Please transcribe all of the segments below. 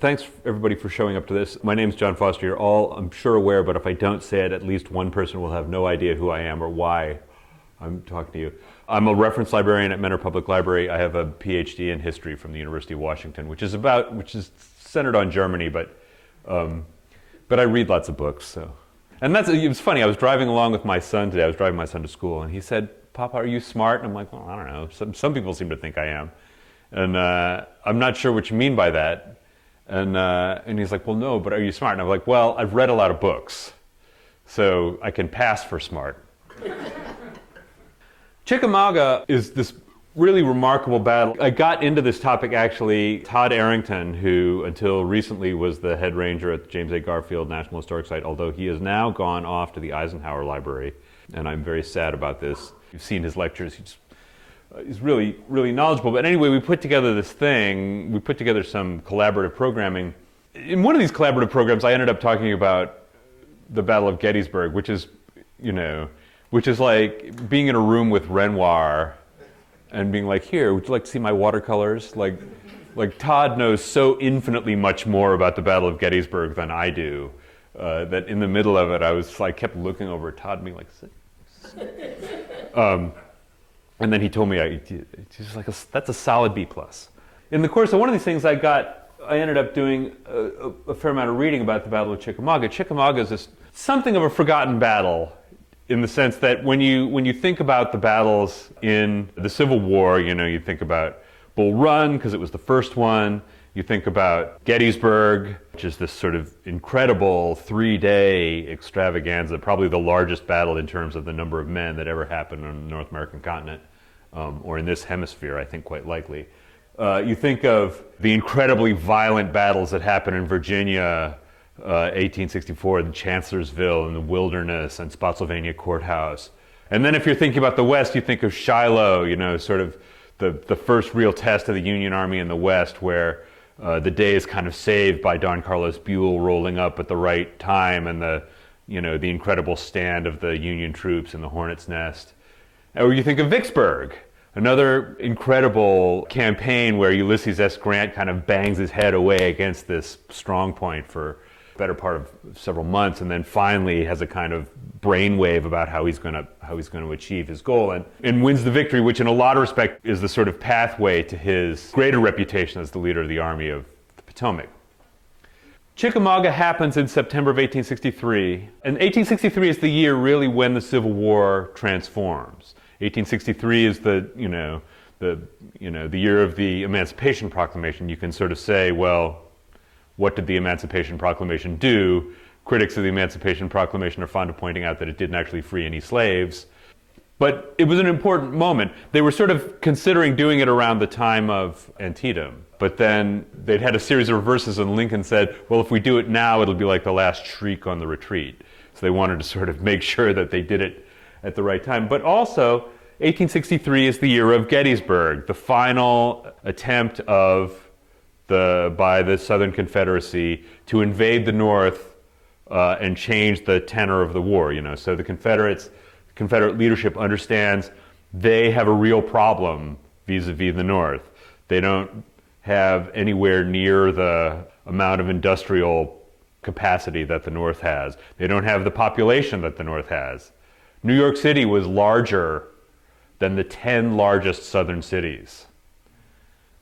Thanks everybody for showing up to this. My name's John Foster. You're all, I'm sure, aware, but if I don't say it, at least one person will have no idea who I am or why I'm talking to you. I'm a reference librarian at Mentor Public Library. I have a PhD in history from the University of Washington, which is centered on Germany, but I read lots of books. So, and it was funny. I was driving along with my son today. I was driving my son to school, and he said, "Papa, are you smart?" And I'm like, "Well, I don't know. Some people seem to think I am, and I'm not sure what you mean by that." And he's like, "Well, no, but are you smart?" And I'm like, "Well, I've read a lot of books, so I can pass for smart." Chickamauga is this really remarkable battle. I got into this topic actually. Todd Arrington, who until recently was the head ranger at the James A. Garfield National Historic Site, although he has now gone off to the Eisenhower Library, and I'm very sad about this. You've seen his lectures. He's really, really knowledgeable. But anyway, we put together this thing. We put together some collaborative programming. In one of these collaborative programs, I ended up talking about the Battle of Gettysburg, which is like being in a room with Renoir and being like, "Here, would you like to see my watercolors?" Like Todd knows so infinitely much more about the Battle of Gettysburg than I do, that in the middle of it, I kept looking over at Todd and being like, and then he told me, he's like, "That's a solid B+." In the course of one of these things, I ended up doing a fair amount of reading about the Battle of Chickamauga. Chickamauga is something of a forgotten battle, in the sense that when you think about the battles in the Civil War, you think about Bull Run because it was the first one. You think about Gettysburg, which is this sort of incredible 3-day extravaganza, probably the largest battle in terms of the number of men that ever happened on the North American continent, or in this hemisphere, I think quite likely. You think of the incredibly violent battles that happened in Virginia, 1864, in Chancellorsville, in the Wilderness, and Spotsylvania Courthouse. And then if you're thinking about the West, you think of Shiloh, sort of the first real test of the Union Army in the West, where the day is kind of saved by Don Carlos Buell rolling up at the right time, and the incredible stand of the Union troops in the Hornet's Nest. Or you think of Vicksburg, another incredible campaign where Ulysses S. Grant kind of bangs his head away against this strong point for the better part of several months, and then finally has a kind of brainwave about how he's going to achieve his goal, and wins the victory, which in a lot of respect is the sort of pathway to his greater reputation as the leader of the Army of the Potomac. Chickamauga happens in September of 1863, and 1863 is the year really when the Civil War transforms. 1863 is the year of the Emancipation Proclamation. You can sort of say, well, what did the Emancipation Proclamation do? Critics of the Emancipation Proclamation are fond of pointing out that it didn't actually free any slaves. But it was an important moment. They were sort of considering doing it around the time of Antietam. But then they'd had a series of reverses, and Lincoln said, well, if we do it now, it'll be like the last shriek on the retreat. So they wanted to sort of make sure that they did it at the right time. But also, 1863 is the year of Gettysburg, the final attempt by the Southern Confederacy to invade the North and change the tenor of the war. So the Confederate leadership understands they have a real problem vis-a-vis the North. They don't have anywhere near the amount of industrial capacity that the North has. They don't have the population that the North has. New York City was larger than the 10 largest southern cities.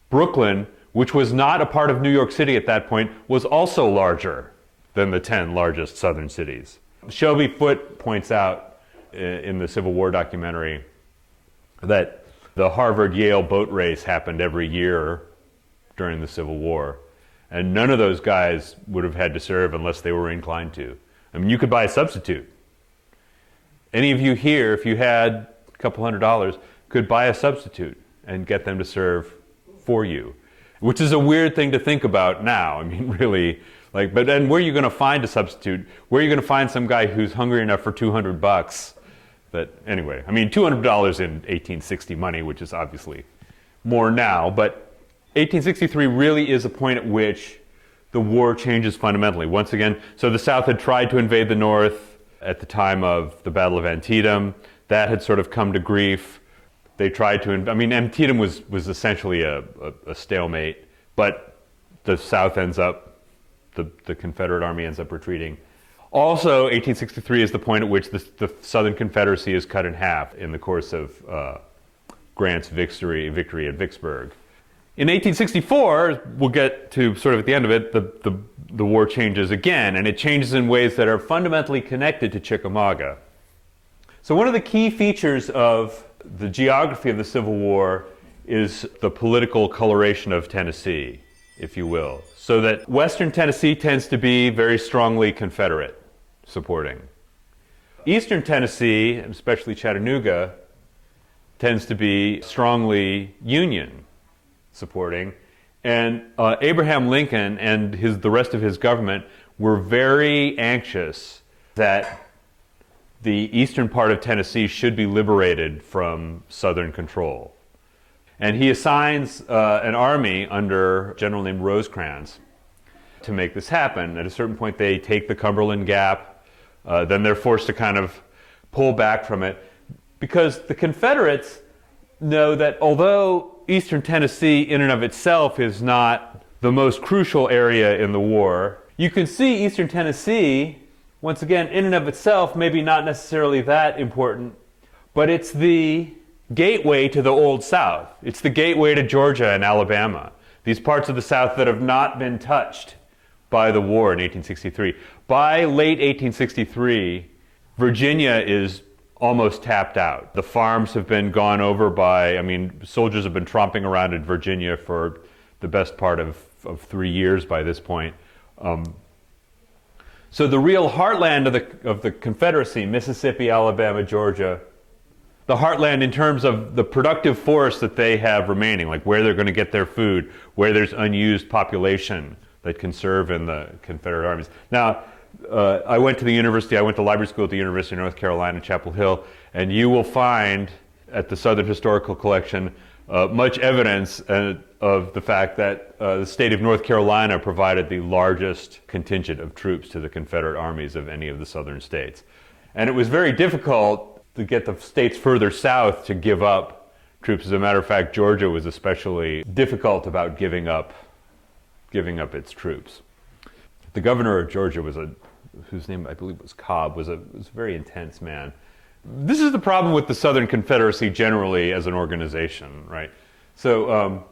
Brooklyn, which was not a part of New York City at that point, was also larger than the 10 largest southern cities. Shelby Foote points out in the Civil War documentary that the Harvard-Yale boat race happened every year during the Civil War, and none of those guys would have had to serve unless they were inclined to. I mean, you could buy a substitute. Any of you here, if you had a couple $100s, could buy a substitute and get them to serve for you, which is a weird thing to think about now. I mean, really, but then where are you going to find a substitute? Where are you going to find some guy who's hungry enough for $200? Anyway, I mean, $200 in 1860 money, which is obviously more now, but 1863 really is a point at which the war changes fundamentally. Once again, so the South had tried to invade the North at the time of the Battle of Antietam. That had sort of come to grief. They tried to, Antietam was essentially a stalemate, but the South ends up the Confederate Army ends up retreating. Also, 1863 is the point at which the Southern Confederacy is cut in half in the course of Grant's victory at Vicksburg. In 1864, we'll get to sort of at the end of it, the war changes again, and it changes in ways that are fundamentally connected to Chickamauga. So one of the key features of the geography of the Civil War is the political coloration of Tennessee, if you will. So that Western Tennessee tends to be very strongly Confederate supporting. Eastern Tennessee, especially Chattanooga, tends to be strongly Union supporting. And Abraham Lincoln and the rest of his government were very anxious that the eastern part of Tennessee should be liberated from Southern control. And he assigns an army under a general named Rosecrans to make this happen. At a certain point, they take the Cumberland Gap. Then they're forced to kind of pull back from it because the Confederates know that although Eastern Tennessee in and of itself is not the most crucial area in the war, you can see Eastern Tennessee, once again, in and of itself, maybe not necessarily that important, but it's the gateway to the Old South. It's the gateway to Georgia and Alabama, these parts of the South that have not been touched by the war in 1863. By late 1863, Virginia is almost tapped out. The farms have been gone over by, soldiers have been tromping around in Virginia for the best part of 3 years by this point. So the real heartland of the Confederacy, Mississippi, Alabama, Georgia, the heartland in terms of the productive force that they have remaining, like where they're going to get their food, where there's unused population that can serve in the Confederate armies. Now, I went to library school at the University of North Carolina, Chapel Hill, and you will find at the Southern Historical Collection much evidence of the fact that the state of North Carolina provided the largest contingent of troops to the Confederate armies of any of the southern states. And it was very difficult to get the states further south to give up troops. As a matter of fact, Georgia was especially difficult about giving up its troops. The governor of Georgia whose name I believe was Cobb, was a very intense man. This is the problem with the Southern Confederacy generally as an organization, right? So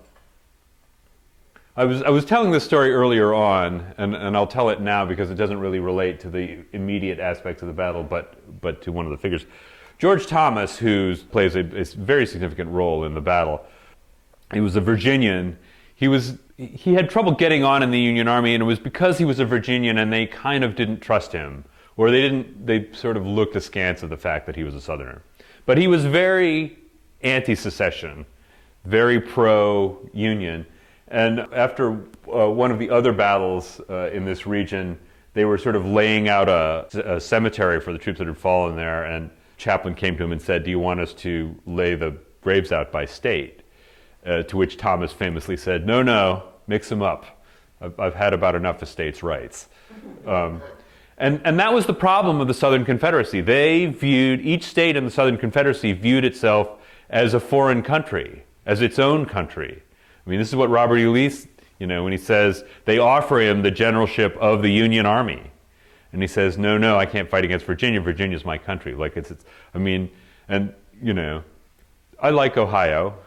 I was telling this story earlier on, and I'll tell it now because it doesn't really relate to the immediate aspects of the battle, but to one of the figures. George Thomas, who plays a very significant role in the battle, he was a Virginian. He had trouble getting on in the Union Army, and it was because he was a Virginian and they kind of didn't trust him, or they sort of looked askance at the fact that he was a Southerner. But he was very anti-secession, very pro-Union, and after one of the other battles in this region, they were sort of laying out a cemetery for the troops that had fallen there, and Chaplain came to him and said, "Do you want us to lay the graves out by state?" To which Thomas famously said, no, mix them up. I've had about enough of states' rights. And that was the problem of the Southern Confederacy. Each state in the Southern Confederacy viewed itself as a foreign country, as its own country. This is what Robert E. Lee, when he says, they offer him the generalship of the Union Army. And he says, no, I can't fight against Virginia. Virginia's my country. I like Ohio.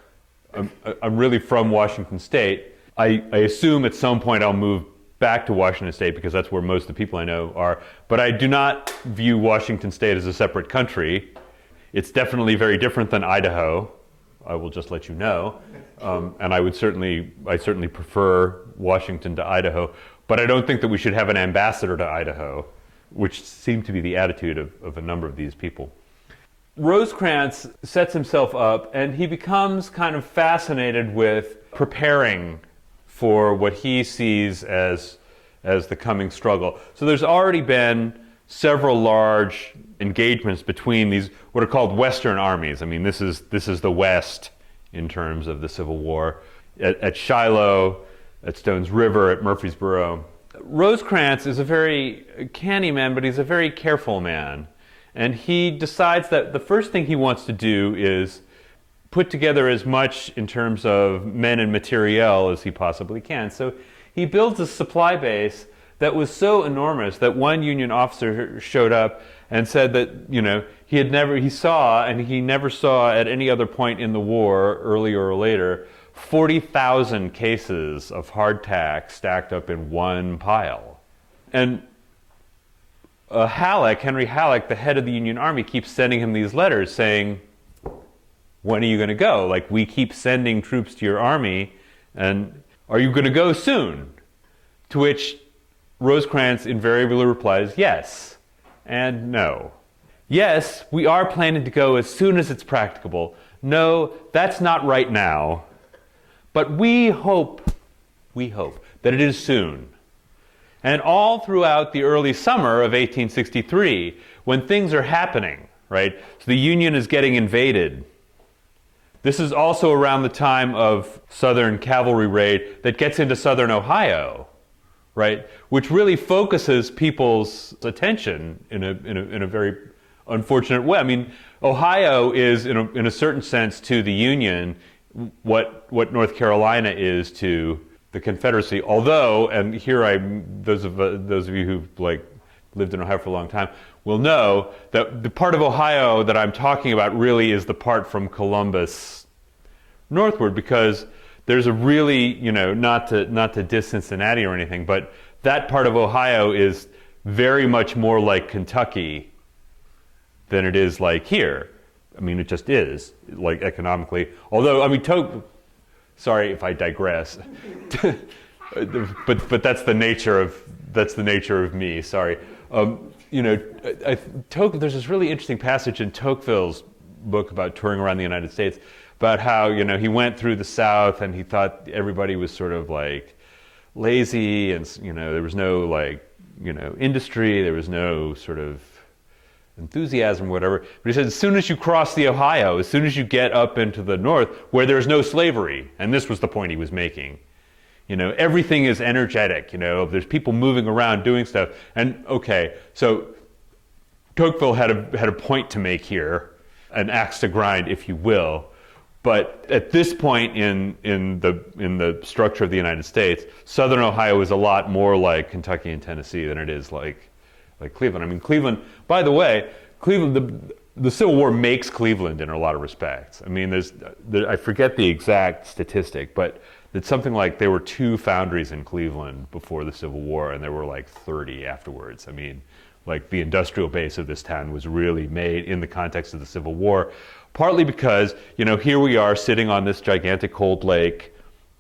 I'm really from Washington State. I assume at some point I'll move back to Washington State because that's where most of the people I know are. But I do not view Washington State as a separate country. It's definitely very different than Idaho. I will just let you know. And I certainly prefer Washington to Idaho. But I don't think that we should have an ambassador to Idaho, which seemed to be the attitude of a number of these people. Rosecrans sets himself up, and he becomes kind of fascinated with preparing for what he sees as the coming struggle. So there's already been several large engagements between these what are called Western armies. This is the West in terms of the Civil War. At Shiloh, at Stones River, at Murfreesboro. Rosecrans is a very canny man, but he's a very careful man. And he decides that the first thing he wants to do is put together as much in terms of men and materiel as he possibly can. So he builds a supply base that was so enormous that one Union officer showed up and said that, he never saw at any other point in the war, earlier or later, 40,000 cases of hardtack stacked up in one pile. And Henry Halleck, the head of the Union Army, keeps sending him these letters saying, when are you going to go? Like, we keep sending troops to your army, and are you going to go soon? To which Rosecrans invariably replies, yes and no. Yes, we are planning to go as soon as it's practicable. No, that's not right now. But we hope that it is soon. And all throughout the early summer of 1863, when things are happening, right? So the Union is getting invaded. This is also around the time of Southern cavalry raid that gets into Southern Ohio, right? Which really focuses people's attention in a very unfortunate way. I mean, Ohio is, in a certain sense, to the Union what North Carolina is to the Confederacy. Although, and here those of you who've lived in Ohio for a long time will know that the part of Ohio that I'm talking about really is the part from Columbus northward, because there's a really, not to diss Cincinnati or anything, but that part of Ohio is very much more like Kentucky than it is like here. I mean, it just is, like, economically. Although, I mean, sorry if I digress, but that's the nature of me. Sorry. There's this really interesting passage in Tocqueville's book about touring around the United States about how he went through the South and he thought everybody was sort of like lazy, and there was no industry, there was no sort of enthusiasm or whatever. But he said, as soon as you cross the Ohio, as soon as you get up into the north where there's no slavery, and this was the point he was making, everything is energetic, there's people moving around doing stuff. And okay, so Tocqueville had a point to make here, an axe to grind, if you will. But at this point in the structure of the United States, Southern Ohio is a lot more like Kentucky and Tennessee than it is like Cleveland. I mean, Cleveland, by the way, the Civil War makes Cleveland in a lot of respects. I mean, I forget the exact statistic, but it's something like there were 2 foundries in Cleveland before the Civil War, and there were like 30 afterwards. I mean, like, the industrial base of this town was really made in the context of the Civil War, partly because, here we are sitting on this gigantic cold lake,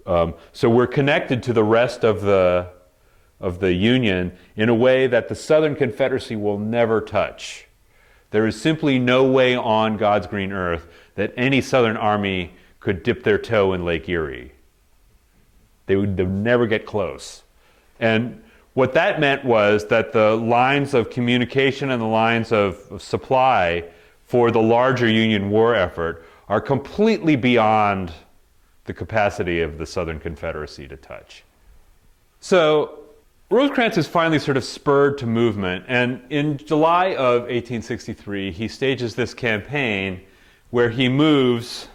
so we're connected to the rest of the Union in a way that the Southern Confederacy will never touch. There is simply no way on God's green earth that any Southern army could dip their toe in Lake Erie. They would never get close. And what that meant was that the lines of communication and the lines of supply for the larger Union war effort are completely beyond the capacity of the Southern Confederacy to touch. So Rosecrans is finally sort of spurred to movement, and in July of 1863, he stages this campaign where he moves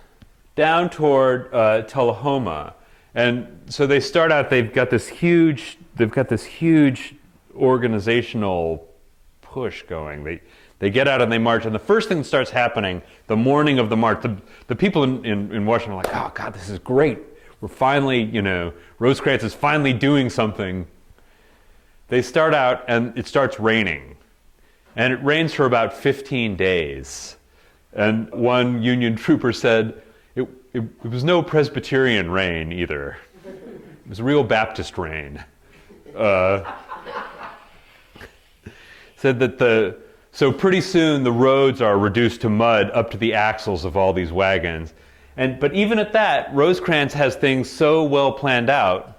down toward Tullahoma. And so they start out, they've got this huge organizational push going. They get out and they march, and the first thing that starts happening the morning of the march, the people in Washington are like, oh God, this is great. We're finally, Rosecrans is finally doing something. They start out and it starts raining. And it rains for about 15 days. And one Union trooper said, it was no Presbyterian rain either. It was real Baptist rain. Said that so pretty soon the roads are reduced to mud up to the axles of all these wagons. But even at that, Rosecrans has things so well planned out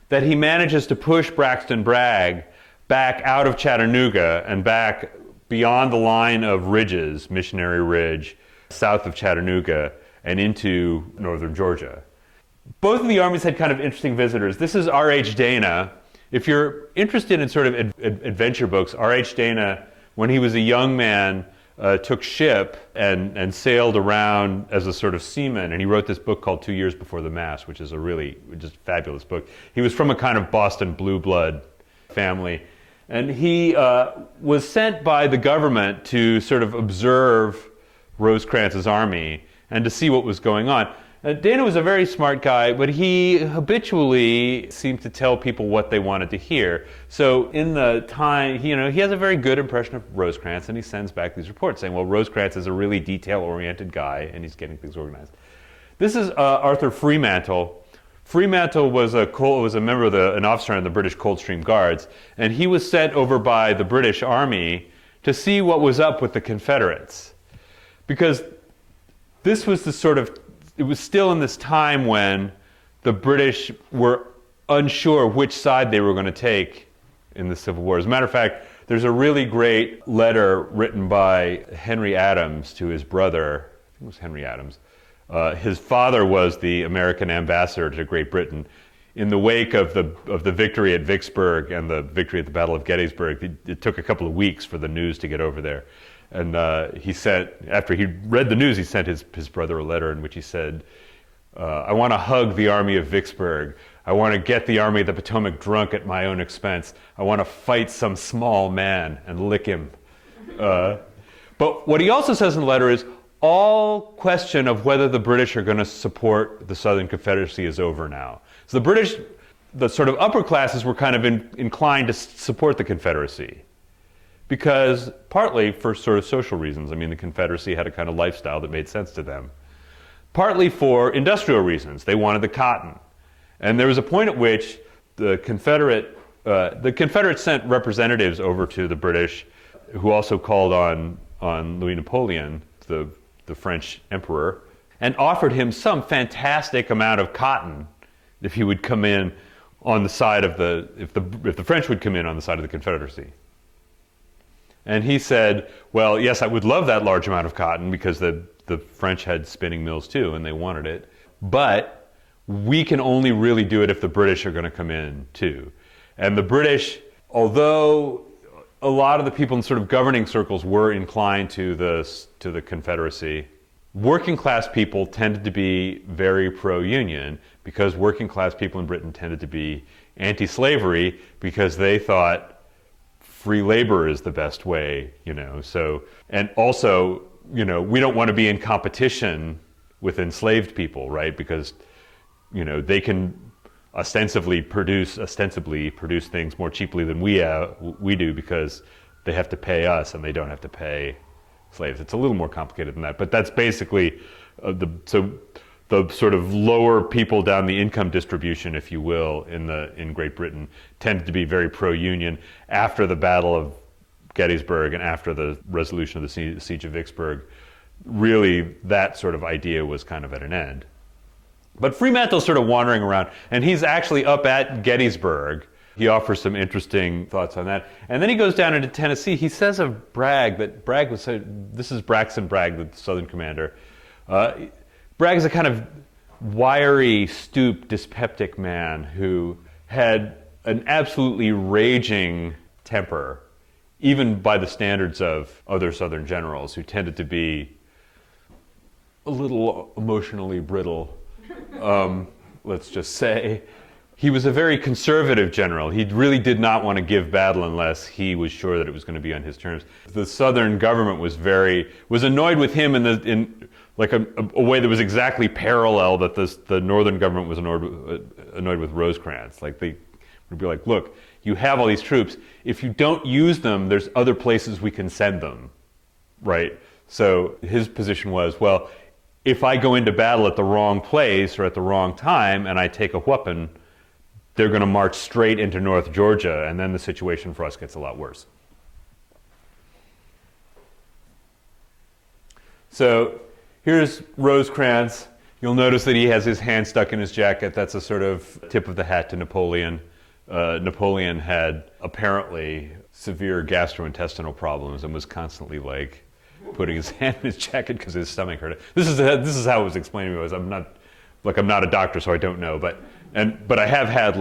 that he manages to push Braxton Bragg back out of Chattanooga and back beyond the line of ridges, Missionary Ridge, south of Chattanooga, and into northern Georgia. Both of the armies had kind of interesting visitors. This is R.H. Dana. If you're interested in sort of adventure books, R.H. Dana, when he was a young man, took ship and sailed around as a sort of seaman, and he wrote this book called 2 Years Before the Mast, which is a really just fabulous book. He was from a kind of Boston blue blood family, and he was sent by the government to sort of observe Rosecrans's army and to see what was going on. Dana was a very smart guy, but he habitually seemed to tell people what they wanted to hear. So in the time, he has a very good impression of Rosecrans, and he sends back these reports saying, well, Rosecrans is a really detail-oriented guy, and he's getting things organized. This is Arthur Fremantle. Fremantle was a member of an officer in the British Coldstream Guards, and he was sent over by the British Army to see what was up with the Confederates. Because this was it was still in this time when the British were unsure which side they were going to take in the Civil War. As a matter of fact, there's a really great letter written by Henry Adams to his brother. I think it was Henry Adams. His father was the American ambassador to Great Britain. In the wake of the victory at Vicksburg and the victory at the Battle of Gettysburg, it took a couple of weeks for the news to get over there. And after he read the news, he sent his brother a letter in which he said, I want to hug the army of Vicksburg. I want to get the army of the Potomac drunk at my own expense. I want to fight some small man and lick him. But what he also says in the letter is, all question of whether the British are going to support the Southern Confederacy is over now. So the sort of upper classes were kind of inclined to support the Confederacy. Because partly for sort of social reasons. I mean, the Confederacy had a kind of lifestyle that made sense to them. Partly for industrial reasons. They wanted the cotton. And there was a point at which the Confederates sent representatives over to the British, who also called on Louis Napoleon, the French emperor, and offered him some fantastic amount of cotton if he would come in on the side of if the French would come in on the side of the Confederacy. And he said, well, yes, I would love that large amount of cotton because the French had spinning mills too and they wanted it. But we can only really do it if the British are going to come in too. And the British, although a lot of the people in sort of governing circles were inclined to the Confederacy, working class people tended to be very pro-union because working class people in Britain tended to be anti-slavery because they thought free labor is the best way, So, and also, we don't want to be in competition with enslaved people, right? Because, they can ostensibly produce things more cheaply than we do because they have to pay us and they don't have to pay slaves. It's a little more complicated than that, but that's basically the sort of lower people down the income distribution, if you will, in Great Britain tended to be very pro-union. After the Battle of Gettysburg and after the resolution of the Siege of Vicksburg, really that sort of idea was kind of at an end. But Fremantle's sort of wandering around, and he's actually up at Gettysburg. He offers some interesting thoughts on that. And then he goes down into Tennessee. He says of Bragg that Bragg was, this is Braxton Bragg, the Southern commander. Bragg is a kind of wiry, stooped, dyspeptic man who had an absolutely raging temper, even by the standards of other Southern generals who tended to be a little emotionally brittle, let's just say. He was a very conservative general. He really did not want to give battle unless he was sure that it was going to be on his terms. The Southern government was annoyed with him in a way that was exactly parallel that the Northern government was annoyed with Rosecrans. Like they would be like, look, you have all these troops. If you don't use them, there's other places we can send them, right? So his position was, well, if I go into battle at the wrong place or at the wrong time and I take a weapon, they're going to march straight into North Georgia, and then the situation for us gets a lot worse. So here's Rosecrans. You'll notice that he has his hand stuck in his jacket. That's a sort of tip of the hat to Napoleon. Napoleon had apparently severe gastrointestinal problems and was constantly putting his hand in his jacket because his stomach hurt. This is how it was explained to me. I'm not a doctor, so I don't know, but I have had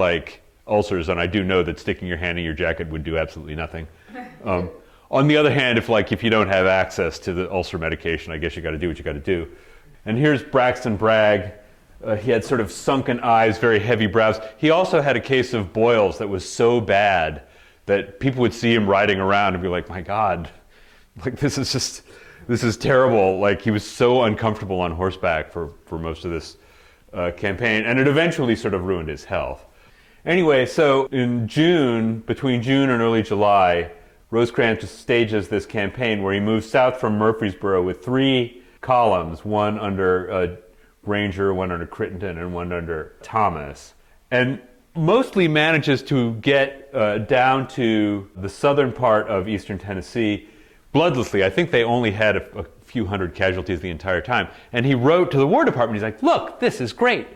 ulcers, and I do know that sticking your hand in your jacket would do absolutely nothing. On the other hand, if you don't have access to the ulcer medication, I guess you got to do what you got to do. And here's Braxton Bragg. He had sort of sunken eyes, very heavy brows. He also had a case of boils that was so bad that people would see him riding around and be like, my God, like this is terrible. Like he was so uncomfortable on horseback for most of this campaign, and it eventually sort of ruined his health. Anyway, so in June, between June and early July, Rosecrans stages this campaign where he moves south from Murfreesboro with 3 columns, one under Granger, one under Crittenden, and one under Thomas, and mostly manages to get down to the southern part of eastern Tennessee bloodlessly. I think they only had a few hundred casualties the entire time. And he wrote to the War Department, he's like, look, this is great.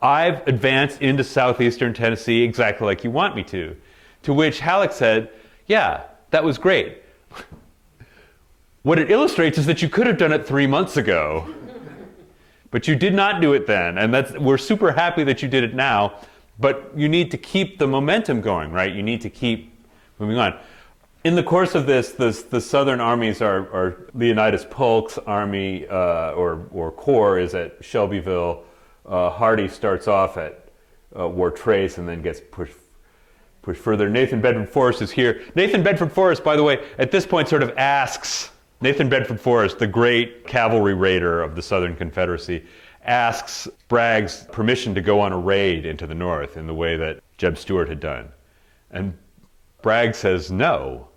I've advanced into southeastern Tennessee exactly like you want me to. To which Halleck said, yeah, that was great. What it illustrates is that you could have done it 3 months ago. But you did not do it then, and we're super happy that you did it now, but you need to keep the momentum going, right? You need to keep moving on. In the course of this, the Southern armies are Leonidas Polk's army, or corps, is at Shelbyville. Hardee starts off at War Trace and then gets pushed further. Nathan Bedford Forrest is here. Nathan Bedford Forrest, by the way, at this point sort of asks, Nathan Bedford Forrest, the great cavalry raider of the Southern Confederacy, asks Bragg's permission to go on a raid into the North in the way that Jeb Stuart had done. And Bragg says no,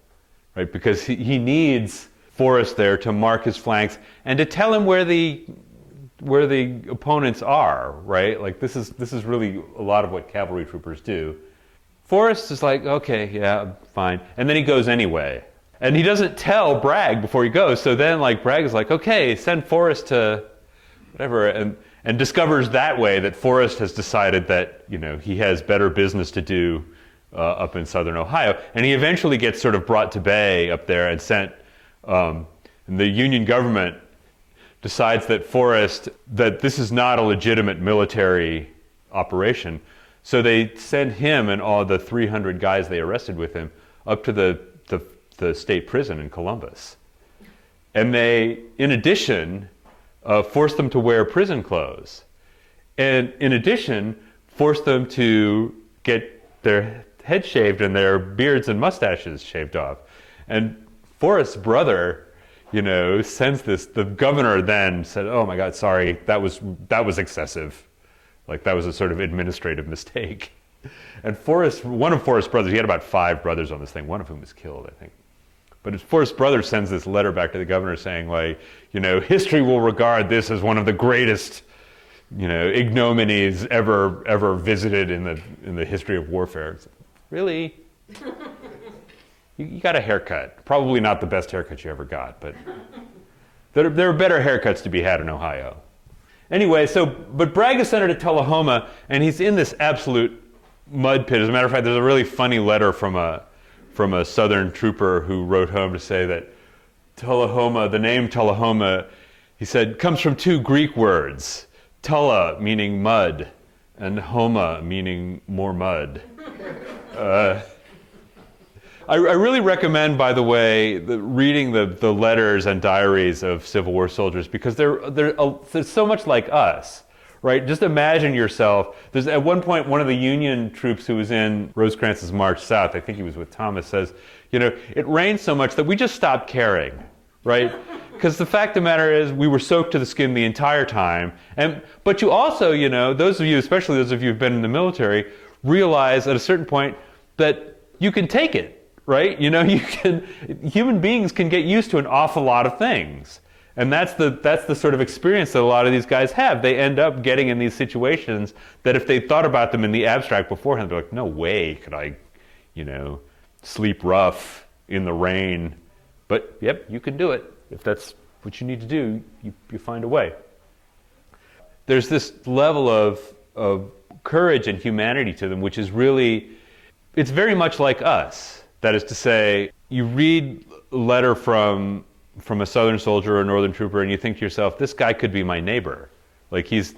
right? Because he needs Forrest there to mark his flanks and to tell him where the opponents are, right? Like this is really a lot of what cavalry troopers do. Forrest is like, okay, yeah, fine. And then he goes anyway. And he doesn't tell Bragg before he goes. So then Bragg is like, okay, send Forrest to whatever, and discovers that way that Forrest has decided that, he has better business to do up in southern Ohio. And he eventually gets sort of brought to bay up there and sent, and the Union government decides that this is not a legitimate military operation. So they send him and all the 300 guys they arrested with him up to the state prison in Columbus. And they, in addition, force them to wear prison clothes. And in addition, force them to get their head shaved and their beards and mustaches shaved off. And Forrest's brother, sends this, the governor then said, oh my God, sorry, that was excessive. Like that was a sort of administrative mistake. And one of Forrest's brothers, he had about 5 brothers on this thing, one of whom was killed, I think. But Forrest's brother sends this letter back to the governor saying, history will regard this as one of the greatest, ignominies ever visited in the history of warfare. Like, really? You got a haircut. Probably not the best haircut you ever got, but there are better haircuts to be had in Ohio. Anyway, but Bragg is sent to Tullahoma, and he's in this absolute mud pit. As a matter of fact, there's a really funny letter from a Southern trooper who wrote home to say that Tullahoma, the name Tullahoma, he said, comes from 2 Greek words, Tulla meaning mud, and Homa meaning more mud. I really recommend, by the way, reading the letters and diaries of Civil War soldiers because they're so much like us. Right? Just imagine yourself. There's at one point one of the Union troops who was in Rosecrans's march south, I think he was with Thomas, says, it rained so much that we just stopped caring, right? Because the fact of the matter is we were soaked to the skin the entire time. But you also, those of you, especially those of you who've been in the military, realize at a certain point that you can take it, right? Human beings can get used to an awful lot of things. And that's the sort of experience that a lot of these guys have. They end up getting in these situations that if they thought about them in the abstract beforehand, they're like, no way could I, sleep rough in the rain. But yep, you can do it. If that's what you need to do, you find a way. There's this level of courage and humanity to them, which is really, it's very much like us. That is to say, you read a letter from a Southern soldier or a Northern trooper, and you think to yourself, this guy could be my neighbor. Like his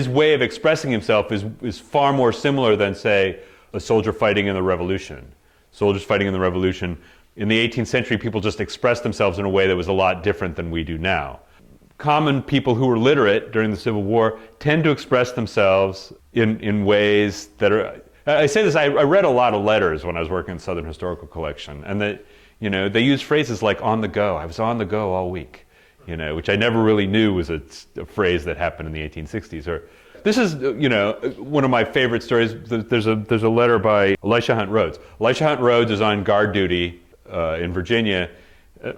way of expressing himself is far more similar than, say, a soldier fighting in the Revolution. Soldiers fighting in the Revolution, In the 18th century, people just expressed themselves in a way that was a lot different than we do now. Common people who were literate during the Civil War tend to express themselves in ways that are... I say this, I read a lot of letters when I was working in Southern Historical Collection, and that, they use phrases like "on the go." I was on the go all week, which I never really knew was a phrase that happened in the 1860s. Or this is, one of my favorite stories. There's a letter by Elisha Hunt Rhodes. Elisha Hunt Rhodes is on guard duty in Virginia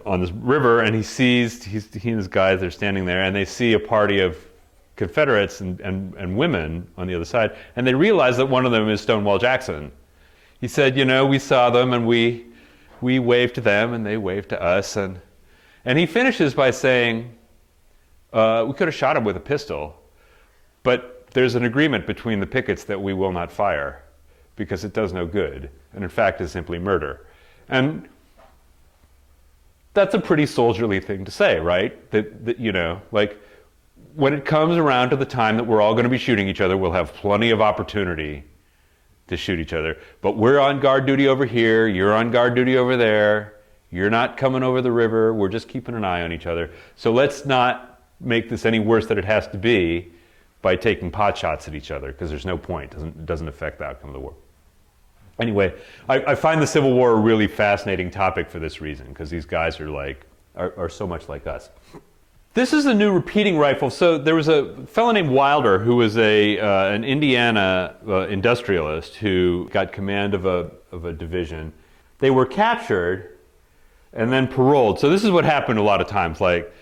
on this river, and he and his guys, they're standing there, and they see a party of Confederates and women on the other side, and they realize that one of them is Stonewall Jackson. He said, we saw them, and we waved to them, and they waved to us, and he finishes by saying, we could have shot him with a pistol, but there's an agreement between the pickets that we will not fire, because it does no good, and in fact is simply murder. And that's a pretty soldierly thing to say, right? That like, when it comes around to the time that we're all going to be shooting each other, we'll have plenty of opportunity to shoot each other. But we're on guard duty over here, you're on guard duty over there, you're not coming over the river, we're just keeping an eye on each other. So let's not make this any worse than it has to be by taking pot shots at each other, because there's no point, it doesn't affect the outcome of the war. Anyway, I find the Civil War a really fascinating topic for this reason, because these guys are so much like us. This is a new repeating rifle. So there was a fellow named Wilder who was an Indiana industrialist who got command of a division. They were captured and then paroled. So this is what happened a lot of times. Like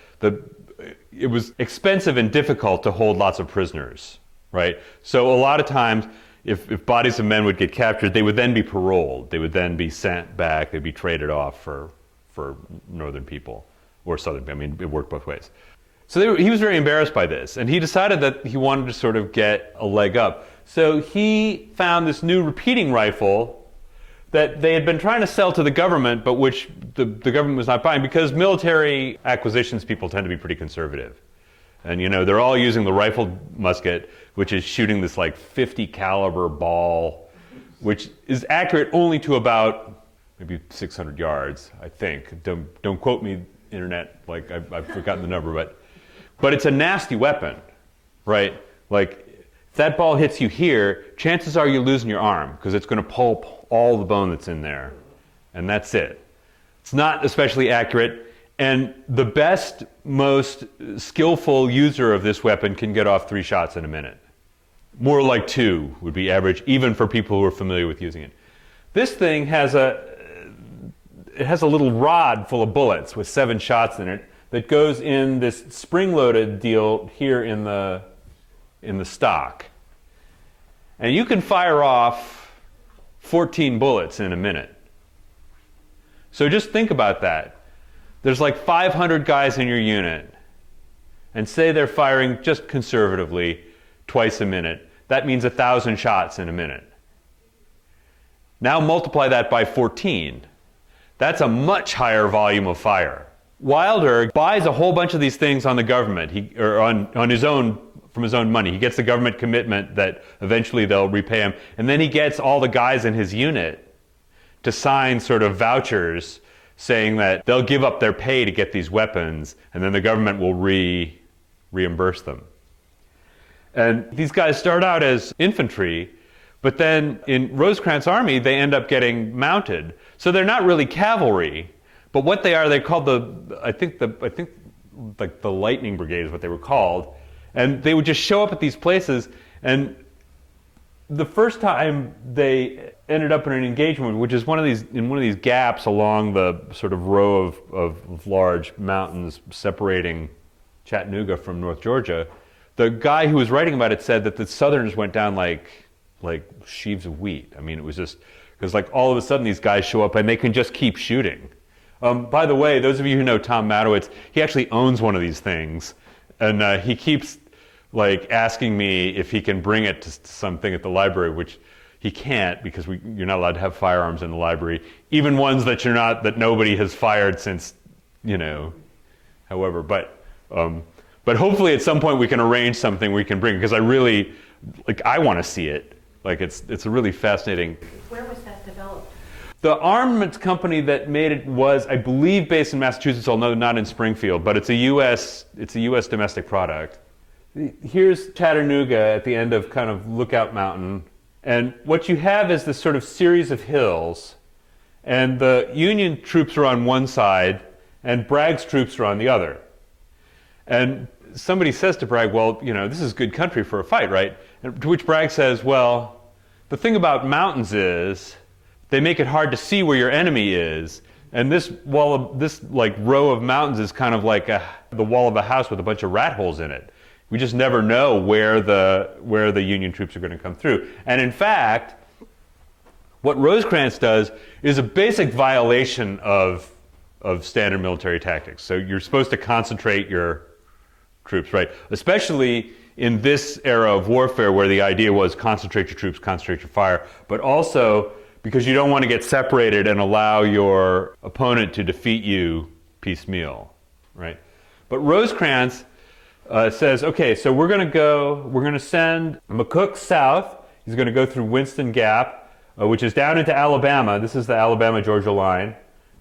it was expensive and difficult to hold lots of prisoners, right? So a lot of times, if bodies of men would get captured, they would then be paroled. They would then be sent back. They'd be traded off for northern people. Or southern, I mean, it worked both ways. So he was very embarrassed by this, and he decided that he wanted to sort of get a leg up. So he found this new repeating rifle that they had been trying to sell to the government, but which the government was not buying, because military acquisitions people tend to be pretty conservative. And they're all using the rifled musket, which is shooting this like 50 caliber ball, which is accurate only to about maybe 600 yards, I think. Don't quote me, internet, like I've forgotten the number, but it's a nasty weapon, right? Like if that ball hits you here, chances are you're losing your arm, because it's going to pulp all the bone that's in there, and that's it. It's not especially accurate, and the best, most skillful user of this weapon can get off 3 shots in a minute. More like 2 would be average, even for people who are familiar with using it. This thing has a little rod full of bullets with 7 shots in it that goes in this spring-loaded deal here in the stock. And you can fire off 14 bullets in a minute. So just think about that. There's like 500 guys in your unit, and say they're firing just conservatively twice a minute. That means 1,000 shots in a minute. Now multiply that by 14. That's a much higher volume of fire. Wilder buys a whole bunch of these things on the government, on his own, from his own money. He gets the government commitment that eventually they'll repay him, and then he gets all the guys in his unit to sign sort of vouchers saying that they'll give up their pay to get these weapons, and then the government will reimburse them. And these guys start out as infantry, but then in Rosecrans' army, they end up getting mounted. So they're not really cavalry, but what they are, they're called I think like the Lightning Brigade is what they were called. And they would just show up at these places, and the first time they ended up in an engagement, which is one of these gaps along the sort of row of large mountains separating Chattanooga from North Georgia, the guy who was writing about it said that the Southerners went down like sheaves of wheat. I mean, it was just because like all of a sudden these guys show up and they can just keep shooting. By the way, those of you who know Tom Matowitz, he actually owns one of these things, and he keeps like asking me if he can bring it to something at the library, which he can't, because you're not allowed to have firearms in the library, even ones that nobody has fired since, however. But hopefully at some point we can arrange something we can bring, because I want to see it. Like it's a really fascinating. Where was that developed? The armaments company that made it was, I believe, based in Massachusetts, although not in Springfield, but it's a U.S. domestic product. Here's Chattanooga at the end of kind of Lookout Mountain, and what you have is this sort of series of hills, and the Union troops are on one side, and Bragg's troops are on the other. And somebody says to Bragg, well, you know, this is good country for a fight, right? And to which Bragg says, well, the thing about mountains is they make it hard to see where your enemy is. And this like row of mountains is kind of like the wall of a house with a bunch of rat holes in it. We just never know where the Union troops are going to come through. And in fact, what Rosecrans does is a basic violation of standard military tactics. So you're supposed to concentrate your troops, right? Especially in this era of warfare where the idea was concentrate your troops, concentrate your fire, but also because you don't want to get separated and allow your opponent to defeat you piecemeal, right? But Rosecrans says, okay, so we're going to send McCook south. He's going to go through Winston Gap, which is down into Alabama. This is the Alabama-Georgia line.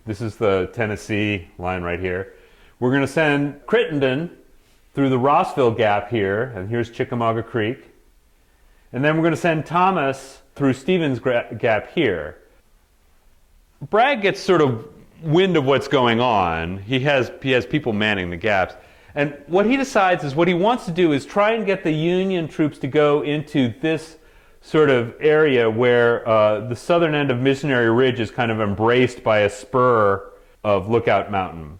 This is the Tennessee line right here. We're going to send Crittenden through the Rossville Gap here, and here's Chickamauga Creek. And then we're going to send Thomas through Stevens Gap here. Bragg gets sort of wind of what's going on. He has people manning the gaps. And what he decides is what he wants to do is try and get the Union troops to go into this sort of area where the southern end of Missionary Ridge is kind of embraced by a spur of Lookout Mountain.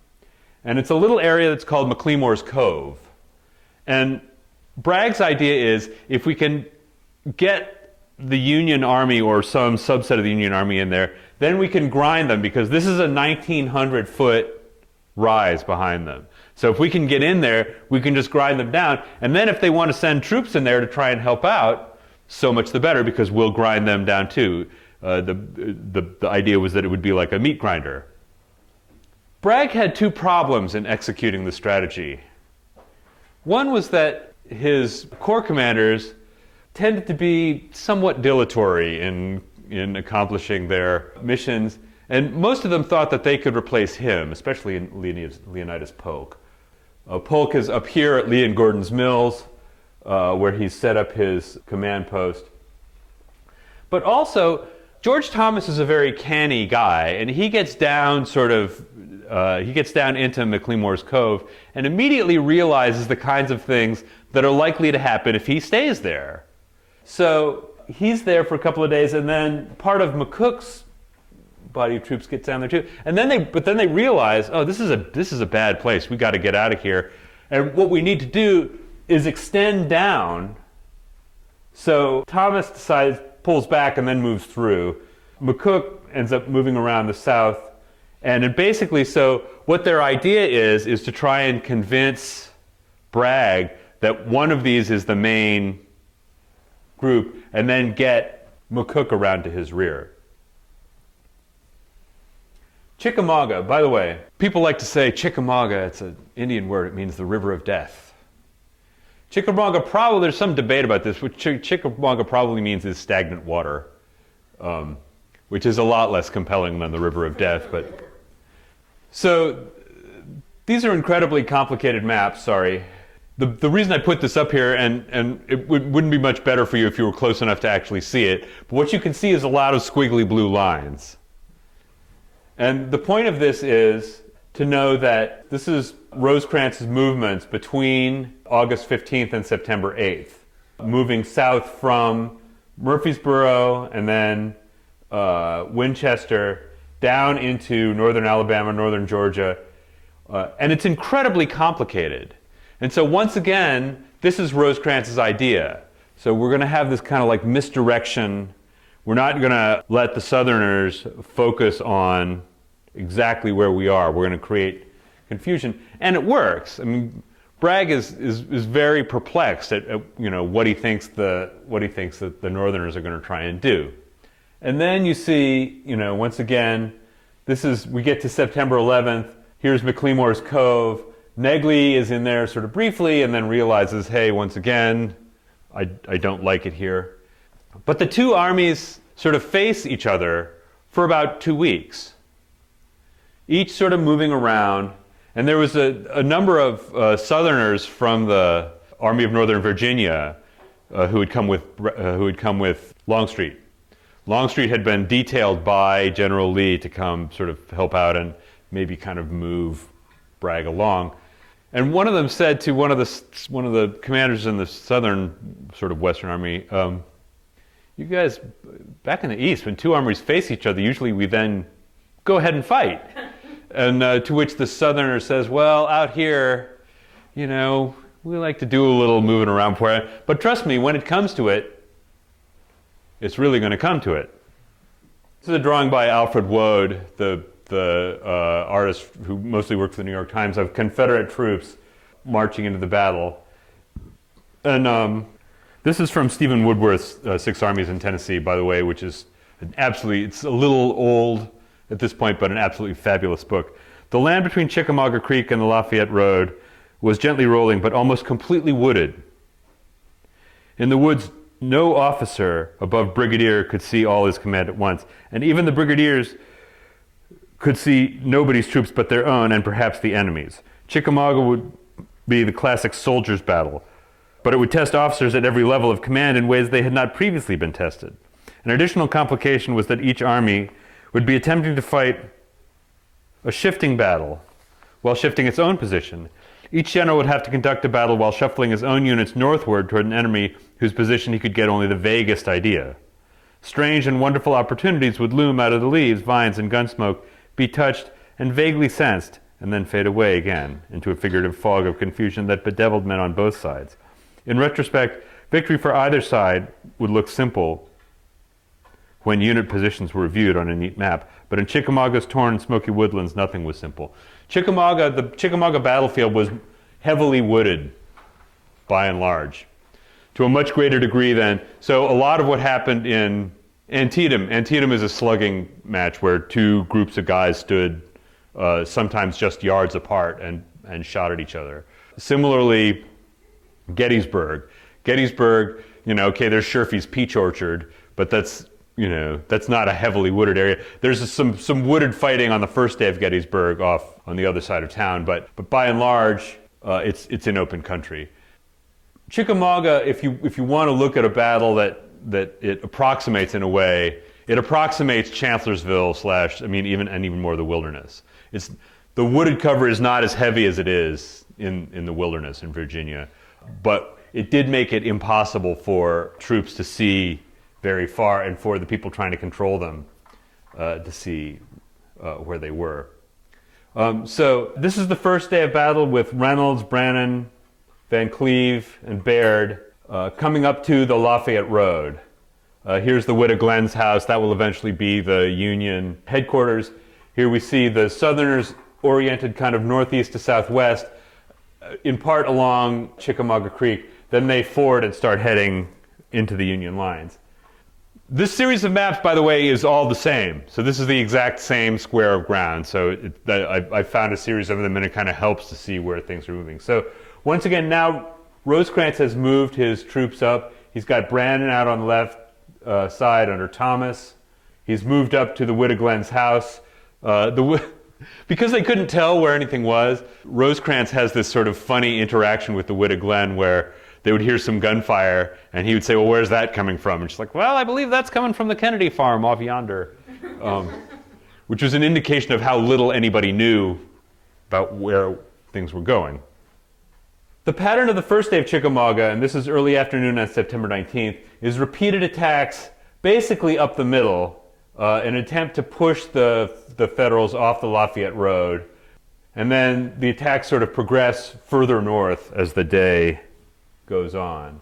And it's a little area that's called McLemore's Cove. And Bragg's idea is if we can get the Union Army or some subset of the Union Army in there, then we can grind them because this is a 1,900-foot rise behind them. So if we can get in there, we can just grind them down. And then if they want to send troops in there to try and help out, so much the better because we'll grind them down too. The idea was that it would be like a meat grinder. Bragg had two problems in executing the strategy. One was that his corps commanders tended to be somewhat dilatory in accomplishing their missions, and most of them thought that they could replace him, especially in Leonidas Polk. Polk is up here at Lee and Gordon's Mills, where he's set up his command post. But also, George Thomas is a very canny guy, and he gets down into McLemore's Cove and immediately realizes the kinds of things that are likely to happen if he stays there. So he's there for a couple of days, and then part of McCook's body of troops gets down there too. And then they realize, oh, this is a bad place. We got to get out of here. And what we need to do is extend down. So Thomas pulls back and then moves through. McCook ends up moving around the south. And basically, so what their idea is to try and convince Bragg that one of these is the main group and then get McCook around to his rear. Chickamauga, by the way, people like to say Chickamauga, it's an Indian word, it means the river of death. Chickamauga probably, there's some debate about this, what Chickamauga probably means is stagnant water, which is a lot less compelling than the river of death. But so these are incredibly complicated maps, sorry. The reason I put this up here, and it wouldn't be much better for you if you were close enough to actually see it, but what you can see is a lot of squiggly blue lines. And the point of this is to know that this is Rosecrans's movements between August 15th and September 8th, moving south from Murfreesboro and then Winchester down into northern Alabama, northern Georgia, and it's incredibly complicated. And so once again, this is Rosecrans's idea. So we're going to have this kind of like misdirection. We're not going to let the Southerners focus on exactly where we are. We're going to create confusion, and it works. I mean, Bragg is very perplexed at what he thinks that the Northerners are going to try and do. And then you see, once again, we get to September 11th. Here's McLemore's Cove. Negley is in there sort of briefly, and then realizes, hey, once again, I don't like it here. But the two armies sort of face each other for about 2 weeks, each sort of moving around. And there was a number of Southerners from the Army of Northern Virginia who had come with Longstreet. Longstreet had been detailed by General Lee to come sort of help out and maybe kind of move Bragg along. And one of them said to one of the commanders in the Southern sort of Western Army, "You guys, back in the East, when two armies face each other, usually we then go ahead and fight." And to which the Southerner says, "Well, out here, you know, we like to do a little moving around for it. But trust me, when it comes to it, it's really going to come to it." This is a drawing by Alfred Wood, the artist who mostly worked for the New York Times, of Confederate troops marching into the battle. And this is from Stephen Woodworth's Six Armies in Tennessee, by the way, which is it's a little old at this point, but an absolutely fabulous book. "The land between Chickamauga Creek and the Lafayette Road was gently rolling, but almost completely wooded. In the woods, no officer above brigadier could see all his command at once, and even the brigadiers could see nobody's troops but their own and perhaps the enemy's. Chickamauga would be the classic soldier's battle, but it would test officers at every level of command in ways they had not previously been tested. An additional complication was that each army would be attempting to fight a shifting battle while shifting its own position. Each general would have to conduct a battle while shuffling his own units northward toward an enemy whose position he could get only the vaguest idea. Strange and wonderful opportunities would loom out of the leaves, vines, and gunsmoke, be touched and vaguely sensed, and then fade away again into a figurative fog of confusion that bedeviled men on both sides. In retrospect, victory for either side would look simple when unit positions were viewed on a neat map, but in Chickamauga's torn and smoky woodlands, nothing was simple. The Chickamauga battlefield was heavily wooded, by and large, to a much greater degree than... So a lot of what happened in Antietam is a slugging match where two groups of guys stood sometimes just yards apart and shot at each other. Similarly, Gettysburg, okay, there's Sherfy's Peach Orchard, but that's not a heavily wooded area. There's some wooded fighting on the first day of Gettysburg off on the other side of town, but by and large, it's in open country. Chickamauga, if you want to look at a battle that it approximates in a way, it approximates Chancellorsville even more the Wilderness. The wooded cover is not as heavy as it is in the Wilderness in Virginia, but it did make it impossible for troops to see very far and for the people trying to control them to see where they were. So this is the first day of battle with Reynolds, Brannan, Van Cleve, and Baird coming up to the Lafayette Road. Here's the Widow Glenn's house. That will eventually be the Union headquarters. Here we see the Southerners oriented kind of northeast to southwest, in part along Chickamauga Creek. Then they ford and start heading into the Union lines. This series of maps, by the way, is all the same. So this is the exact same square of ground. So I found a series of them, and it kind of helps to see where things are moving. So once again, now Rosecrans has moved his troops up. He's got Brannan out on the left side under Thomas. He's moved up to the Widow Glenn's house. Because they couldn't tell where anything was, Rosecrans has this sort of funny interaction with the Widow Glenn where they would hear some gunfire, and he would say, "Well, where's that coming from?" And she's like, "Well, I believe that's coming from the Kennedy farm off yonder," which was an indication of how little anybody knew about where things were going. The pattern of the first day of Chickamauga, and this is early afternoon on September 19th, is repeated attacks basically up the middle, an attempt to push the Federals off the Lafayette Road, and then the attacks sort of progress further north as the day goes on.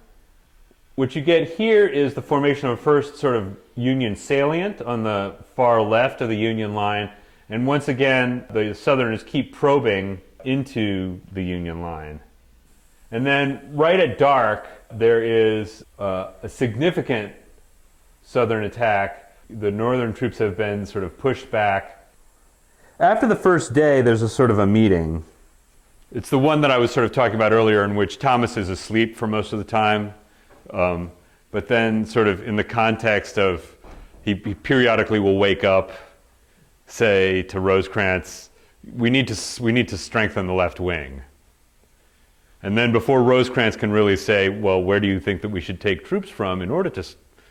What you get here is the formation of a first sort of Union salient on the far left of the Union line, and once again the Southerners keep probing into the Union line. And then right at dark there is a significant Southern attack. The Northern troops have been sort of pushed back. After the first day there's a sort of a meeting. It's the one that I was sort of talking about earlier, in which Thomas is asleep for most of the time. But then sort of in the context of, he periodically will wake up, say to Rosecrans, we need to strengthen the left wing. And then before Rosecrans can really say, well, where do you think that we should take troops from in order to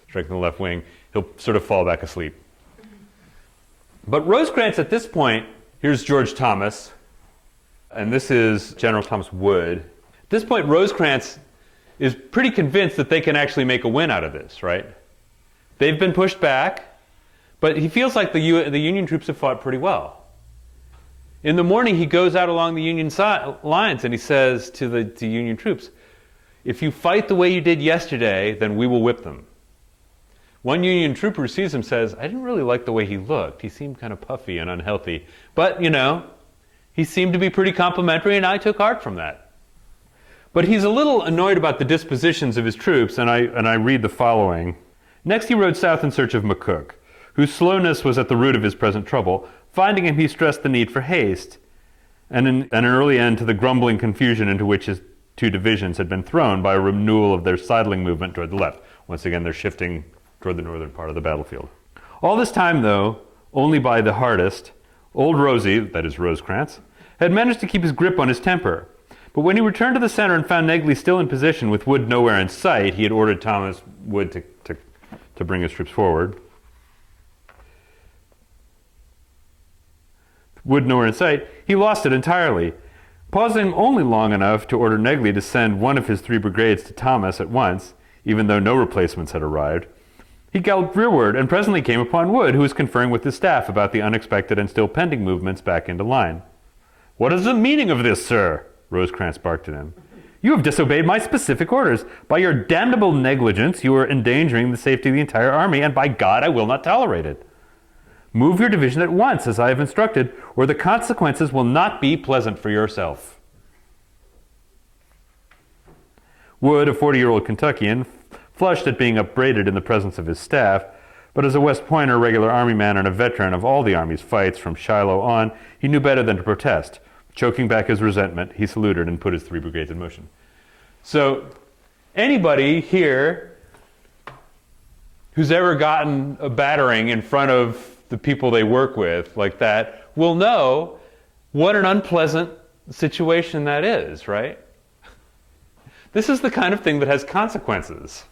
strengthen the left wing, he'll sort of fall back asleep. But Rosecrans at this point, here's George Thomas, and this is General Thomas Wood. At this point, Rosecrans is pretty convinced that they can actually make a win out of this, right? They've been pushed back, but he feels like the Union troops have fought pretty well. In the morning, he goes out along the Union lines and he says to the Union troops, if you fight the way you did yesterday, then we will whip them. One Union trooper who sees him says, I didn't really like the way he looked. He seemed kind of puffy and unhealthy. But, he seemed to be pretty complimentary, and I took heart from that. But he's a little annoyed about the dispositions of his troops, and I read the following. Next he rode south in search of McCook, whose slowness was at the root of his present trouble. Finding him, he stressed the need for haste, and an early end to the grumbling confusion into which his two divisions had been thrown by a renewal of their sidling movement toward the left. Once again, they're shifting toward the northern part of the battlefield. All this time, though, only by the hardest, old Rosie, that is Rosecrans, had managed to keep his grip on his temper. But when he returned to the center and found Negley still in position with Wood nowhere in sight, he had ordered Thomas Wood to bring his troops forward. Wood nowhere in sight, he lost it entirely. Pausing only long enough to order Negley to send one of his 3 brigades to Thomas at once, even though no replacements had arrived, he galloped rearward and presently came upon Wood, who was conferring with his staff about the unexpected and still pending movements back into line. What is the meaning of this, sir? Rosecrans barked at him. You have disobeyed my specific orders. By your damnable negligence, you are endangering the safety of the entire army, and by God, I will not tolerate it. Move your division at once, as I have instructed, or the consequences will not be pleasant for yourself. Wood, a 40-year-old Kentuckian, flushed at being upbraided in the presence of his staff, but as a West Pointer, regular army man, and a veteran of all the army's fights from Shiloh on, he knew better than to protest. Choking back his resentment, he saluted and put his 3 brigades in motion. So, anybody here who's ever gotten a battering in front of the people they work with like that will know what an unpleasant situation that is, right? This is the kind of thing that has consequences.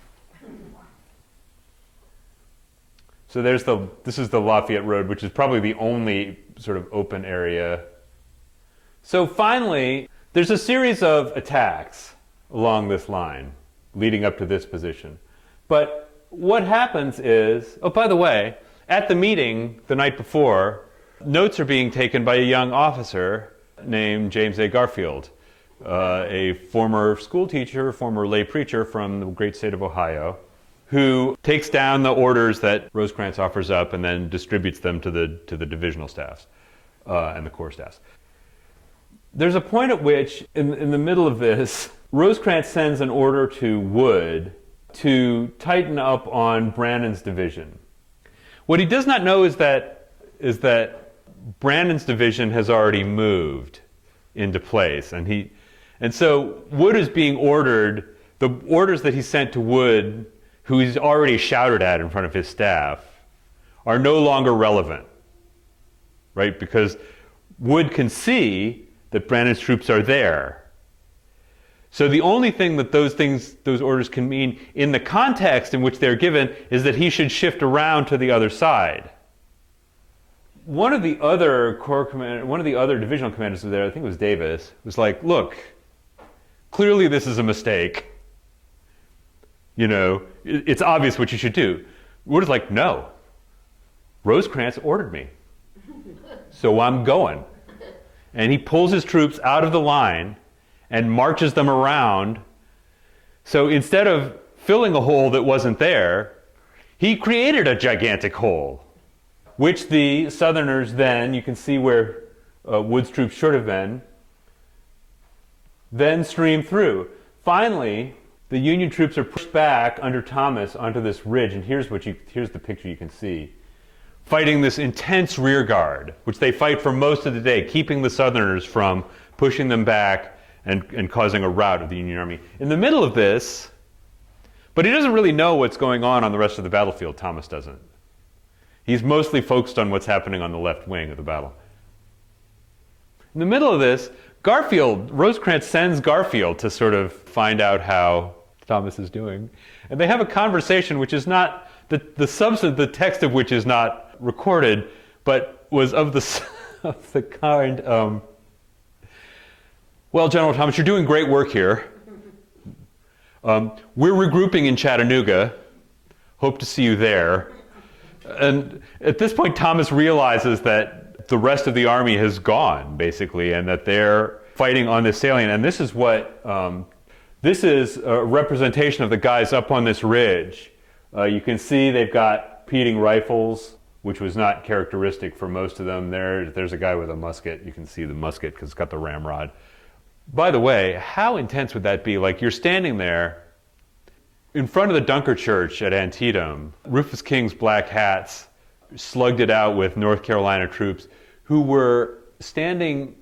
So this is the Lafayette Road, which is probably the only sort of open area. So finally, there's a series of attacks along this line leading up to this position. But what happens is, oh, by the way, at the meeting the night before, notes are being taken by a young officer named James A. Garfield, a former school teacher, former lay preacher from the great state of Ohio, who takes down the orders that Rosecrans offers up and then distributes them to the divisional staffs and the corps staffs. There's a point at which, in the middle of this, Rosecrans sends an order to Wood to tighten up on Brannan's division. What he does not know is that Brannan's division has already moved into place, and so Wood is being ordered. The orders that he sent to Wood, who he's already shouted at in front of his staff, are no longer relevant, right? Because Wood can see that Brannan's troops are there. So the only thing that those orders can mean in the context in which they're given is that he should shift around to the other side. One of the other divisional commanders was there, I think it was Davis, was like, look, clearly this is a mistake. It's obvious what you should do. Wood is like, no. Rosecrans ordered me. So I'm going. And he pulls his troops out of the line and marches them around. So instead of filling a hole that wasn't there, he created a gigantic hole, which the Southerners then, you can see where Wood's troops should have been, then streamed through. Finally, the Union troops are pushed back under Thomas onto this ridge, and here's the picture you can see. Fighting this intense rear guard, which they fight for most of the day, keeping the Southerners from pushing them back and causing a rout of the Union Army. In the middle of this, but he doesn't really know what's going on the rest of the battlefield, Thomas doesn't. He's mostly focused on what's happening on the left wing of the battle. In the middle of this, Rosecrans sends Garfield to sort of find out how Thomas is doing. And they have a conversation which is not, the substance, the text of which is not recorded, but was of the kind, well, General Thomas, you're doing great work here. We're regrouping in Chattanooga. Hope to see you there. And at this point, Thomas realizes that the rest of the army has gone, basically, and that they're fighting on this salient. And this is what, this is a representation of the guys up on this ridge. You can see they've got repeating rifles, which was not characteristic for most of them. There's a guy with a musket. You can see the musket because it's got the ramrod. By the way, how intense would that be? Like, you're standing there in front of the Dunker Church at Antietam. Rufus King's black hats slugged it out with North Carolina troops who were standing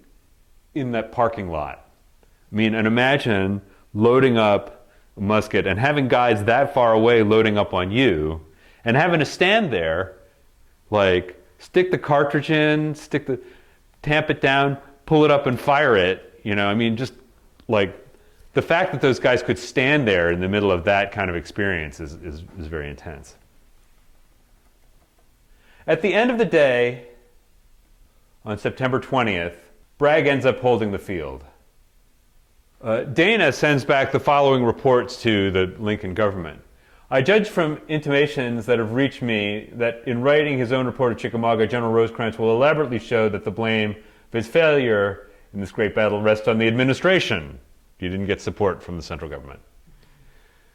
in that parking lot. I mean, and imagine loading up a musket and having guys that far away loading up on you and having to stand there, like, stick the cartridge in, tamp it down, pull it up and fire it. You know, I mean, just like the fact that those guys could stand there in the middle of that kind of experience is very intense. At the end of the day, on September 20th, Bragg ends up holding the field. Dana sends back the following reports to the Lincoln government. I judge from intimations that have reached me that in writing his own report of Chickamauga, General Rosecrans will elaborately show that the blame of his failure in this great battle rests on the administration. He didn't get support from the central government.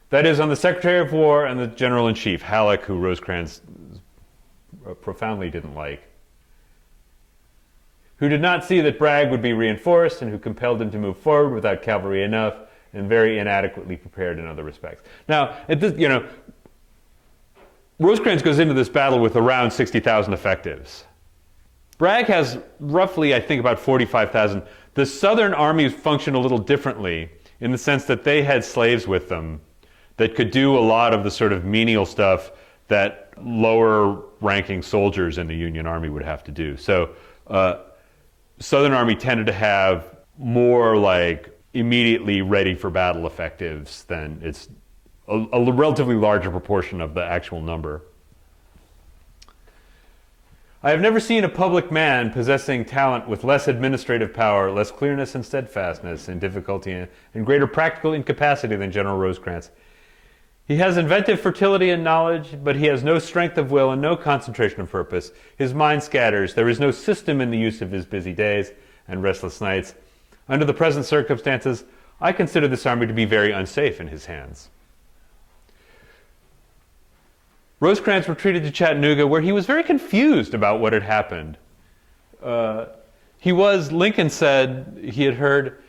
That is, on the Secretary of War and the General-in-Chief, Halleck, who Rosecrans profoundly didn't like, who did not see that Bragg would be reinforced and who compelled him to move forward without cavalry enough and very inadequately prepared in other respects. Now, at this, you know, Rosecrans goes into this battle with around 60,000 effectives. Bragg has roughly, I think, about 45,000. The Southern armies function a little differently in the sense that they had slaves with them that could do a lot of the sort of menial stuff that lower-ranking soldiers in the Union Army would have to do. So Southern Army tended to have more like immediately ready for battle effectives than it's a relatively larger proportion of the actual number. I have never seen a public man possessing talent with less administrative power, less clearness and steadfastness in difficulty, and greater practical incapacity than General Rosecrans. He has inventive fertility and knowledge, but he has no strength of will and no concentration of purpose. His mind scatters. There is no system in the use of his busy days and restless nights. Under the present circumstances, I consider this army to be very unsafe in his hands. Rosecrans retreated to Chattanooga, where he was very confused about what had happened. Lincoln said he had heard,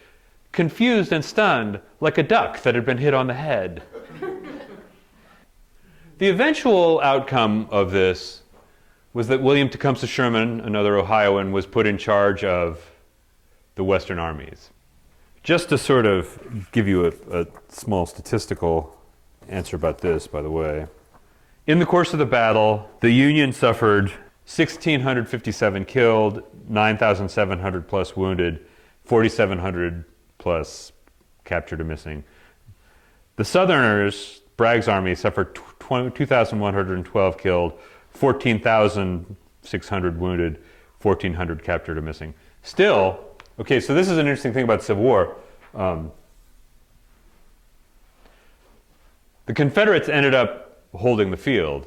confused and stunned, like a duck that had been hit on the head. The eventual outcome of this was that William Tecumseh Sherman, another Ohioan, was put in charge of the Western armies. Just to sort of give you a small statistical answer about this, by the way. In the course of the battle, the Union suffered 1,657 killed, 9,700 plus wounded, 4,700 plus captured or missing. The Southerners, Bragg's army, suffered 2,112 killed, 14,600 wounded, 1,400 captured or missing. Still, okay, so this is an interesting thing about the Civil War. The Confederates ended up holding the field.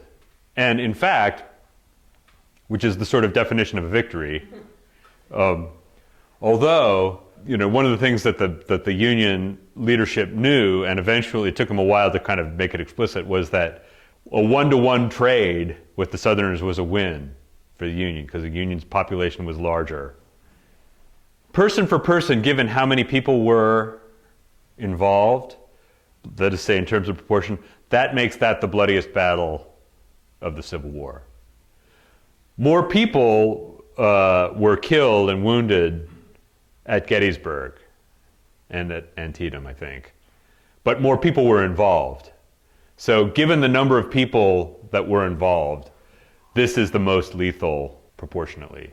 And in fact, which is the sort of definition of a victory, although, you know, one of the things that the Union leadership knew, and eventually it took them a while to kind of make it explicit, was that a one-to-one trade with the Southerners was a win for the Union, because the Union's population was larger. Person for person, given how many people were involved, that is to say in terms of proportion, that makes that the bloodiest battle of the Civil War. More people were killed and wounded at Gettysburg and at Antietam, I think. But more people were involved. So given the number of people that were involved, this is the most lethal proportionately.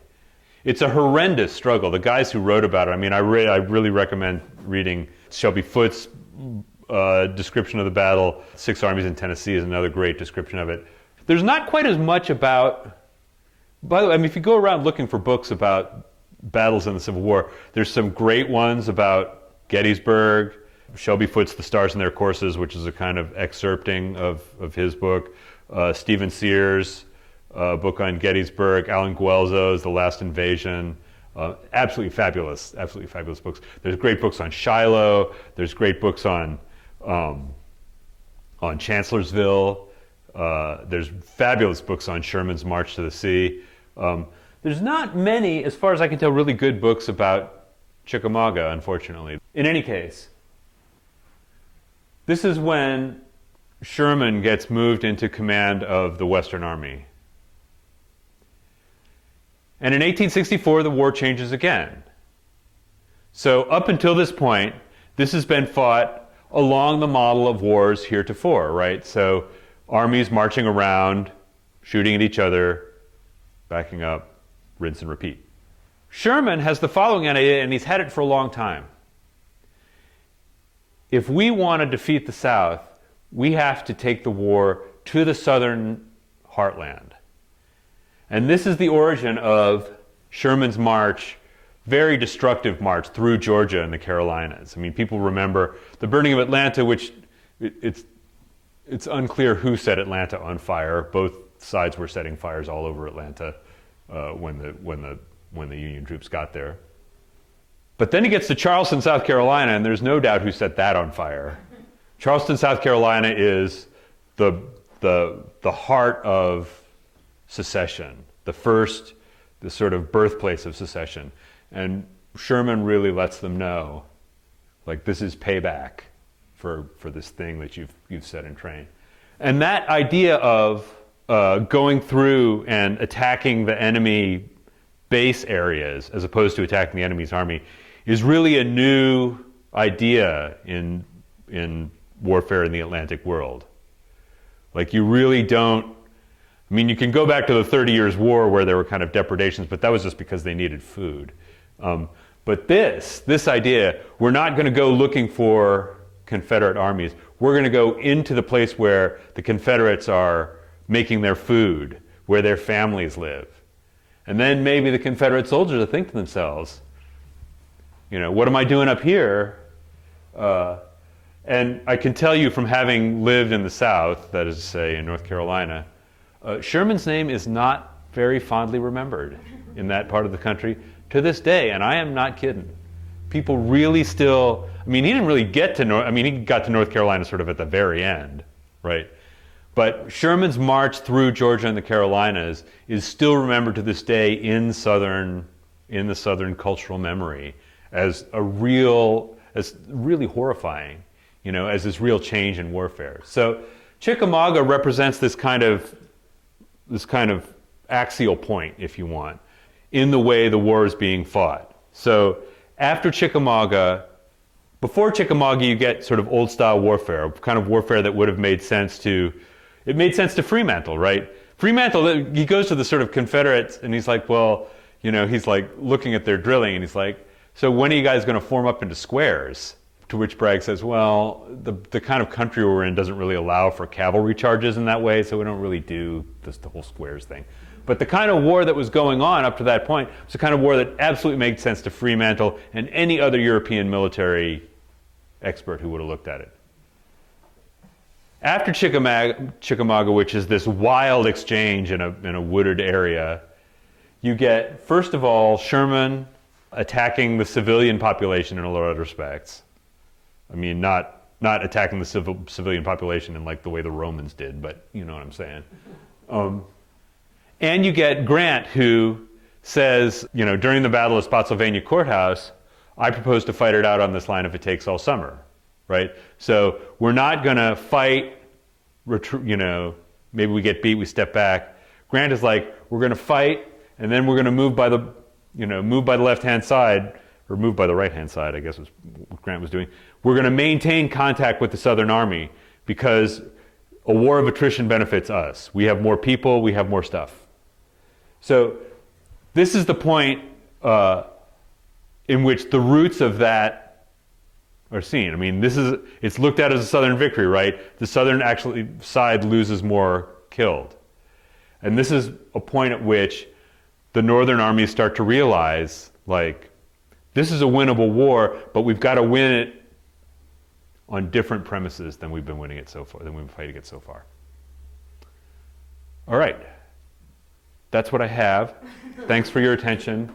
It's a horrendous struggle. The guys who wrote about it, I mean, I really recommend reading Shelby Foote's description of the battle. Six Armies in Tennessee is another great description of it. There's not quite as much about, by the way, I mean, if you go around looking for books about battles in the Civil War, there's some great ones about Gettysburg. Shelby Foote's The Stars in Their Courses, which is a kind of excerpting of his book. Stephen Sears' book on Gettysburg. Alan Guelzo's The Last Invasion. Absolutely fabulous books. There's great books on Shiloh. There's great books on Chancellorsville. There's fabulous books on Sherman's March to the Sea. There's not many, as far as I can tell, really good books about Chickamauga, unfortunately. In any case, this is when Sherman gets moved into command of the Western Army. And in 1864, the war changes again. So up until this point, this has been fought along the model of wars heretofore, right? So armies marching around, shooting at each other, backing up, rinse and repeat. Sherman has the following idea, and he's had it for a long time. If we want to defeat the South, we have to take the war to the southern heartland. And this is the origin of Sherman's march, very destructive march through Georgia and the Carolinas. I mean, people remember the burning of Atlanta, which it's unclear who set Atlanta on fire. Both sides were setting fires all over Atlanta when the Union troops got there. But then he gets to Charleston, South Carolina, and there's no doubt who set that on fire. Charleston, South Carolina is the heart of secession, the sort of birthplace of secession. And Sherman really lets them know, like, this is payback for this thing that you've set in train. And that idea of going through and attacking the enemy base areas as opposed to attacking the enemy's army is really a new idea in warfare in the Atlantic world. Like, you really don't, I mean, you can go back to the 30 Years' War where there were kind of depredations, but that was just because they needed food. But this idea, we're not going to go looking for Confederate armies. We're going to go into the place where the Confederates are making their food, where their families live. And then maybe the Confederate soldiers will think to themselves, you know, what am I doing up here? And I can tell you from having lived in the South, that is to say in North Carolina, Sherman's name is not very fondly remembered in that part of the country to this day, and I am not kidding. People really still, I mean, he didn't really get to he got to North Carolina sort of at the very end, right? But Sherman's march through Georgia and the Carolinas is still remembered to this day in the Southern cultural memory as really horrifying, you know, as this real change in warfare. So Chickamauga represents this kind of axial point, if you want, in the way the war is being fought. So after Chickamauga, before Chickamauga, you get sort of old-style warfare, kind of warfare that would have made sense to Fremantle, right? Fremantle, he goes to the sort of Confederates, and he's like, well, you know, he's like looking at their drilling, and he's like, so when are you guys going to form up into squares? To which Bragg says, well, the kind of country we're in doesn't really allow for cavalry charges in that way, so we don't really do the whole squares thing. But the kind of war that was going on up to that point was the kind of war that absolutely made sense to Fremantle and any other European military expert who would have looked at it. After Chickamauga, which is this wild exchange in a wooded area, you get, first of all, Sherman attacking the civilian population in a lot of respects. I mean, not attacking the civilian population in like the way the Romans did, but you know what I'm saying. And you get Grant, who says, you know, during the Battle of Spotsylvania Courthouse, I propose to fight it out on this line if it takes all summer, right? So we're not going to fight, you know, maybe we get beat, we step back. Grant is like, we're going to fight, and then we're going to move by the left-hand side, or move by the right-hand side, I guess was what Grant was doing. We're going to maintain contact with the Southern Army because a war of attrition benefits us. We have more people, we have more stuff. So this is the point in which the roots of that are seen. I mean, it's looked at as a Southern victory, right? The Southern side loses more killed. And this is a point at which the Northern armies start to realize, like, this is a winnable war, but we've got to win it on different premises than we've been winning it so far, than we've been fighting it so far. All right. That's what I have. Thanks for your attention.